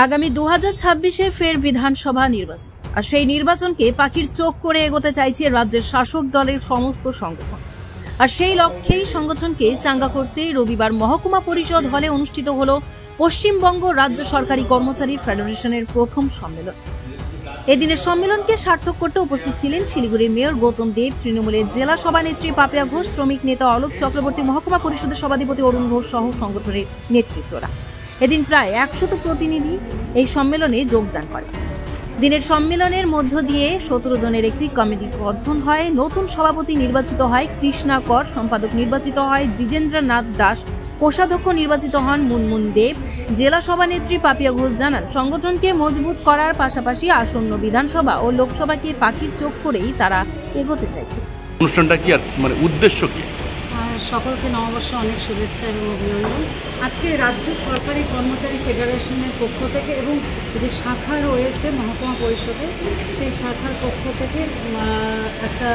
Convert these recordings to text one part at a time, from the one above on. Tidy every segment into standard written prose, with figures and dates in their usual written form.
আগামী 2026-এ ফের বিধানসভা নির্বাচন, আর সেই নির্বাচনকে পাখির চোখ করে এগোতে চাইছে রাজ্যের শাসক দলের সমস্ত সংগঠন। আর সেই লক্ষ্যেই সংগঠনকে চাঙ্গা করতে রবিবার মহকুমা পরিষদ হলে অনুষ্ঠিত হল পশ্চিমবঙ্গ রাজ্য সরকারি কর্মচারী ফেডারেশনের প্রথম সম্মেলন। এদিনের সম্মেলনকে সার্থক করতে উপস্থিত ছিলেন শিলিগুড়ির মেয়র গৌতম দেব, তৃণমূলের জেলা সভানেত্রী পাপিয়া ঘোষ, শ্রমিক নেতা অলোক চক্রবর্তী, মহকুমা পরিষদের সভাধিপতি অরুণ ঘোষ সহ সংগঠনের নেতৃত্বরা। এদিন প্রায় 100 প্রতিনিধি এই সম্মেলনে যোগদান করে। দিনের সম্মেলনের মধ্য দিয়ে 17 জনের একটি কমিটি গঠন হয়। নতুন সভাপতি নির্বাচিত হয় কৃষ্ণা কর, সম্পাদক নির্বাচিত হয় দ্বিজেন্দ্রনাথ দাস, কোষাধ্যক্ষ নির্বাচিত হন মুনমুন দেব। জেলা সভানেত্রী পাপিয়া ঘোষ জানান, সংগঠনকে মজবুত করার পাশাপাশি আসন্ন বিধানসভা ও লোকসভাকে পাখির চোখ করেই তারা এগোতে চাইছে। অনুষ্ঠানটা কি আর উদ্দেশ্য কি? সকলকে নববর্ষ অনেক শুভেচ্ছা এবং অভিনন্দন। আজকে রাজ্য সরকারি কর্মচারী ফেডারেশনের পক্ষ থেকে এবং যে শাখা রয়েছে মহকুমা পরিষদে, সেই শাখার পক্ষ থেকে একটা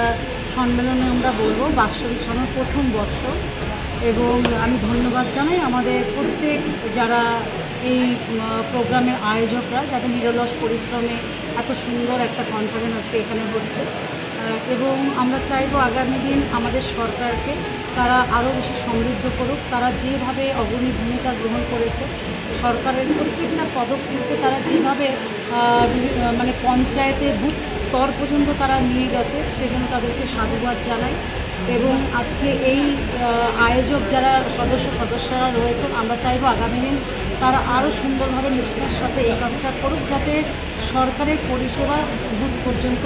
সম্মেলনে আমরা বলবো বাৎসরিক সময় প্রথম বর্ষ। এবং আমি ধন্যবাদ জানাই আমাদের প্রত্যেক যারা এই প্রোগ্রামের আয়োজকরা, যাদের নিরলস পরিশ্রমে এত সুন্দর একটা কনফারেন্স আজকে এখানে হচ্ছে। এবং আমরা চাইবো আগামী দিন আমাদের সরকারকে তারা আরও বেশি সমৃদ্ধ করুক। তারা যেভাবে অগ্রণী ভূমিকা গ্রহণ করেছে, সরকারের প্রত্যেকটা পদক্ষেপকে তারা যেভাবে মানে পঞ্চায়েতের বুথ স্তর পর্যন্ত তারা নিয়ে গেছে, সেজন্য তাদেরকে সাধুবাদ জানাই। এবং আজকে এই আয়োজক যারা সদস্যরা রয়েছেন, আমরা চাইবো আগামী দিন তারা আরও সুন্দরভাবে নিষ্ঠার সাথে এই কাজটা করুক, যাতে সরকারের পরিষেবা বুথ পর্যন্ত